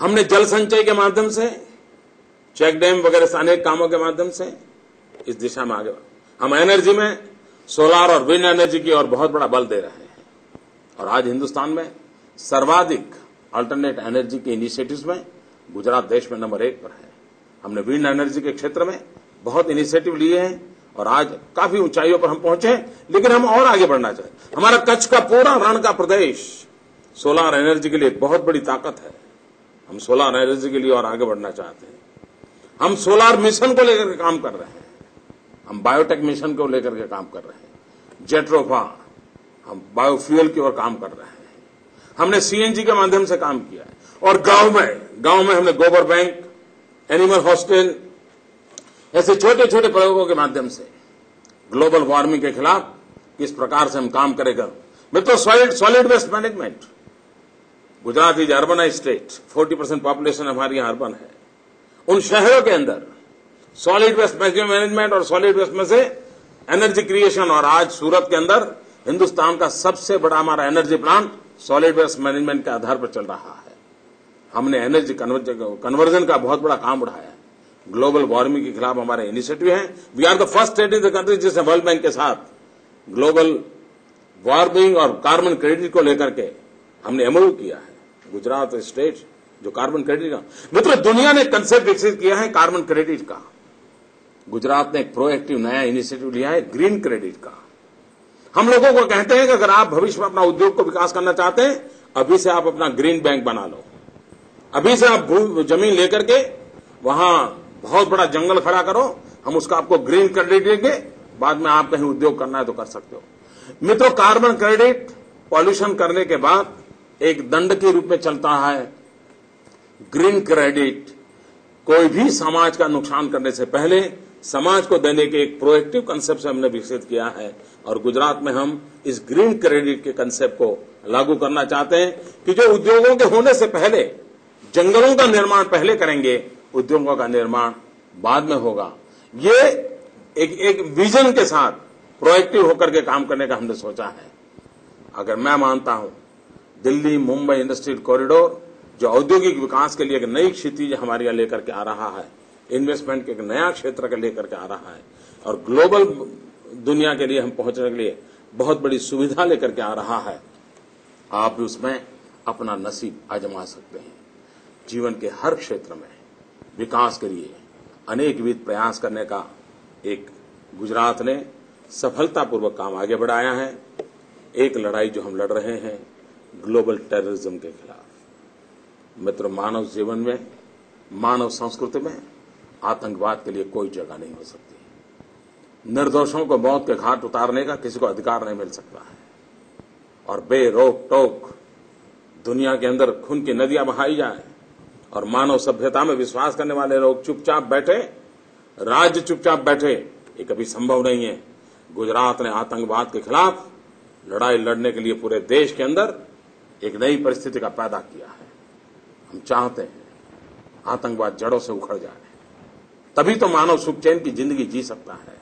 हमने जल संचय के माध्यम से, चेक डैम वगैरह से अनेक कामों के माध्यम से इस दिशा में आगे हम एनर्जी में सोलार और विंड एनर्जी की ओर बहुत बड़ा बल दे रहे हैं। और आज हिंदुस्तान में सर्वाधिक अल्टरनेट एनर्जी के इनिशिएटिव्स में गुजरात देश में नंबर 1 पर है। हमने विंड एनर्जी के क्षेत्र में बहुत इनिशिएटिव लिए हैं और आज काफी ऊंचाइयों पर हम पहुंचे हैं, लेकिन हम और आगे बढ़ना चाहते। हमारा कच्छ का पूरा रण का प्रदेश सोलार एनर्जी के लिए एक बहुत बड़ी ताकत है। हम सोलार एनर्जी के लिए और आगे बढ़ना चाहते हैं। हम सोलार मिशन को लेकर के काम कर रहे हैं, हम बायोटेक मिशन को लेकर के काम कर रहे हैं, जेट्रोफा, हम बायोफ्यूल की ओर काम कर रहे हैं। हमने सीएनजी के माध्यम से काम किया है और गांव में हमने गोबर बैंक, एनिमल हॉस्टल ऐसे छोटे छोटे प्रयोगों के माध्यम से ग्लोबल वार्मिंग के खिलाफ किस प्रकार से हम काम करेगा। मित्रों, solid waste management, Gujarat is urbanised state, 40% population हमारी यहां अर्बन है। उन शहरों के अंदर सॉलिड वेस्ट मैनेजमेंट और सॉलिड वेस्ट में से एनर्जी क्रिएशन, और आज सूरत के अंदर हिंदुस्तान का सबसे बड़ा हमारा energy plant solid waste management के आधार पर चल रहा है। हमने एनर्जी कन्वर्जन का बहुत बड़ा काम उठाया है। ग्लोबल वार्मिंग के खिलाफ हमारे इनिशिएटिव हैं। We are the first state in the country जिसने वर्ल्ड बैंक के साथ ग्लोबल वार्मिंग और कार्बन क्रेडिट को लेकर के हमने एमओयू किया है। गुजरात स्टेट जो कार्बन क्रेडिट का, मित्रों, दुनिया ने कंसेप्ट विकसित किया है कार्बन क्रेडिट का। गुजरात ने एक प्रोएक्टिव नया इनिशिएटिव लिया है ग्रीन क्रेडिट का। हम लोगों को कहते हैं कि अगर आप भविष्य में अपना उद्योग को विकास करना चाहते हैं, अभी से आप अपना ग्रीन बैंक बना लो। अभी से आप जमीन लेकर के वहां बहुत बड़ा जंगल खड़ा करो, हम उसका आपको ग्रीन क्रेडिट देंगे, बाद में आप कहीं उद्योग करना है तो कर सकते हो। मित्रों, कार्बन क्रेडिट पॉल्यूशन करने के बाद एक दंड के रूप में चलता है। ग्रीन क्रेडिट कोई भी समाज का नुकसान करने से पहले समाज को देने के एक प्रोएक्टिव कंसेप्ट से हमने विकसित किया है। और गुजरात में हम इस ग्रीन क्रेडिट के कंसेप्ट को लागू करना चाहते हैं कि जो उद्योगों के होने से पहले जंगलों का निर्माण पहले करेंगे, उद्योगों का निर्माण बाद में होगा। ये एक विजन के साथ प्रोएक्टिव होकर के काम करने का हमने सोचा है। अगर मैं मानता हूं दिल्ली मुंबई इंडस्ट्रियल कॉरिडोर जो औद्योगिक विकास के लिए एक नई क्षितिज हमारे यहां लेकर के आ रहा है, इन्वेस्टमेंट के एक नया क्षेत्र का लेकर के आ रहा है और ग्लोबल दुनिया के लिए हम पहुंचने के लिए बहुत बड़ी सुविधा लेकर के आ रहा है, आप भी उसमें अपना नसीब आजमा सकते हैं। जीवन के हर क्षेत्र में विकास के लिए अनेकविध प्रयास करने का एक गुजरात ने सफलतापूर्वक काम आगे बढ़ाया है। एक लड़ाई जो हम लड़ रहे हैं ग्लोबल टेररिज्म के खिलाफ। मित्र, मानव जीवन में, मानव संस्कृति में आतंकवाद के लिए कोई जगह नहीं हो सकती। निर्दोषों को मौत के घाट उतारने का किसी को अधिकार नहीं मिल सकता है। और बेरोक टोक दुनिया के अंदर खून की नदियां बहाई जाए और मानव सभ्यता में विश्वास करने वाले लोग चुपचाप बैठे, राज्य चुपचाप बैठे, ये कभी संभव नहीं है। गुजरात ने आतंकवाद के खिलाफ लड़ाई लड़ने के लिए पूरे देश के अंदर एक नई परिस्थिति का पैदा किया है। हम चाहते हैं आतंकवाद जड़ों से उखड़ जाए, तभी तो मानव सुख चैन की जिंदगी जी सकता है।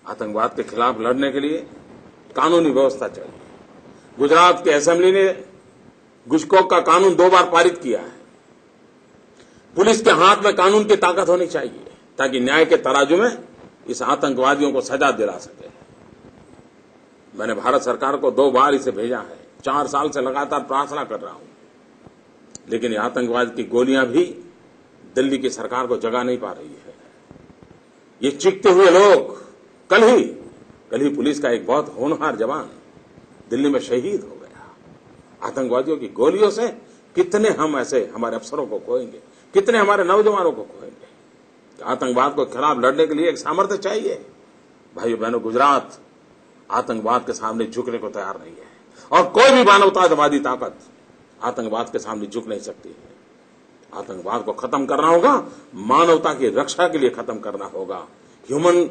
आतंकवाद के खिलाफ लड़ने के लिए कानूनी व्यवस्था चाहिए। गुजरात के असेंबली ने घुसखोर का कानून 2 बार पारित किया है। पुलिस के हाथ में कानून की ताकत होनी चाहिए ताकि न्याय के तराजू में इस आतंकवादियों को सजा दिला सके। मैंने भारत सरकार को 2 बार इसे भेजा है। 4 साल से लगातार प्रार्थना कर रहा हूं, लेकिन ये आतंकवाद की गोलियां भी दिल्ली की सरकार को जगा नहीं पा रही है। ये चीखते हुए लोग, कल ही पुलिस का एक बहुत होनहार जवान दिल्ली में शहीद हो गया। आतंकवादियों की गोलियों से कितने हम ऐसे हमारे अफसरों को खोएंगे, कितने हमारे नौजवानों को खोएंगे। आतंकवाद को खिलाफ लड़ने के लिए एक सामर्थ्य चाहिए। भाइयों बहनों, गुजरात आतंकवाद के सामने झुकने को तैयार नहीं है और कोई भी मानवतावादी ताकत आतंकवाद के सामने झुक नहीं सकती है। आतंकवाद को खत्म करना होगा, मानवता की रक्षा के लिए खत्म करना होगा, ह्यूमन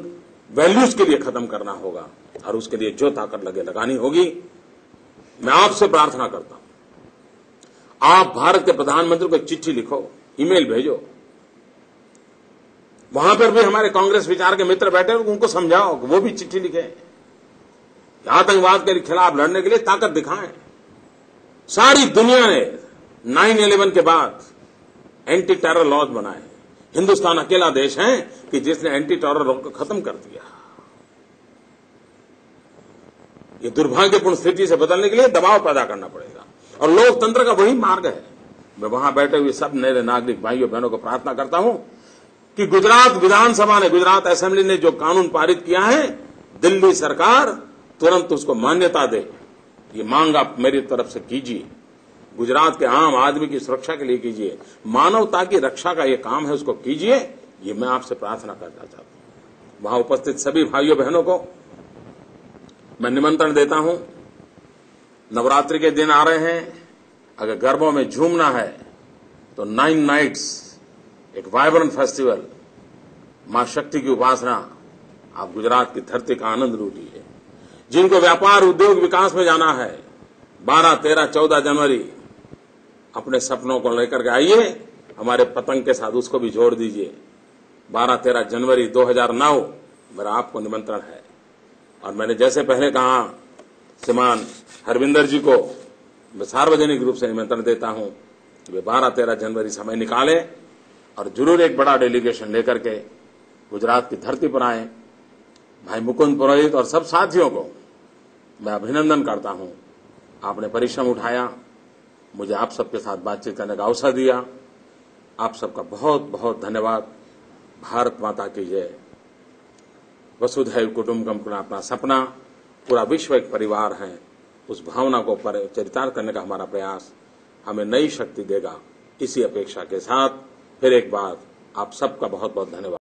वैल्यूज के लिए खत्म करना होगा और उसके लिए जो ताकत लगे लगानी होगी। मैं आपसे प्रार्थना करता हूं, आप भारत के प्रधानमंत्री को एक चिट्ठी लिखो, ईमेल भेजो। वहां पर भी हमारे कांग्रेस विचार के मित्र बैठे, उनको समझाओ, वो भी चिट्ठी लिखे। आतंकवाद के खिलाफ लड़ने के लिए ताकत दिखाएं। सारी दुनिया ने 9/11 के बाद एंटी टेरर लॉज बनाए। हिंदुस्तान अकेला देश है कि जिसने एंटी टेरर लॉ को खत्म कर दिया। ये दुर्भाग्यपूर्ण स्थिति से बदलने के लिए दबाव पैदा करना पड़ेगा और लोकतंत्र का वही मार्ग है। मैं वहां बैठे हुए सब मेरे नागरिक भाइयों बहनों को प्रार्थना करता हूं कि गुजरात विधानसभा ने, गुजरात असेंबली ने जो कानून पारित किया है, दिल्ली सरकार तुरंत उसको मान्यता दे। ये मांग आप मेरी तरफ से कीजिए, गुजरात के आम आदमी की सुरक्षा के लिए कीजिए, मानवता की रक्षा का ये काम है, उसको कीजिए। ये मैं आपसे प्रार्थना करना चाहता हूं। वहां उपस्थित सभी भाइयों बहनों को मैं निमंत्रण देता हूं। नवरात्रि के दिन आ रहे हैं, अगर गरबों में झूमना है तो 9 नाइट्स एक वाइब्रेंट फेस्टिवल, मां शक्ति की उपासना, आप गुजरात की धरती का आनंद लूटिए। जिनको व्यापार उद्योग विकास में जाना है, 12, 13, 14 जनवरी अपने सपनों को लेकर के आइए, हमारे पतंग के साथ उसको भी जोड़ दीजिए। 12, 13 जनवरी 2009 मेरा आपको निमंत्रण है। और मैंने जैसे पहले कहा, श्रीमान हरविंदर जी को मैं सार्वजनिक रूप से निमंत्रण देता हूं कि वे 12, 13 जनवरी समय निकालें और जरूर एक बड़ा डेलीगेशन लेकर के गुजरात की धरती पर आए। भाई मुकुंद पुरोहित और सब साथियों को मैं अभिनंदन करता हूं। आपने परिश्रम उठाया, मुझे आप सबके साथ बातचीत करने का अवसर दिया। आप सबका बहुत बहुत धन्यवाद। भारत माता की जय। वसुधैव कुटुंबकम, अपना सपना, पूरा विश्व एक परिवार है, उस भावना को चरितार्थ करने का हमारा प्रयास हमें नई शक्ति देगा। इसी अपेक्षा के साथ फिर एक बार आप सबका बहुत बहुत धन्यवाद।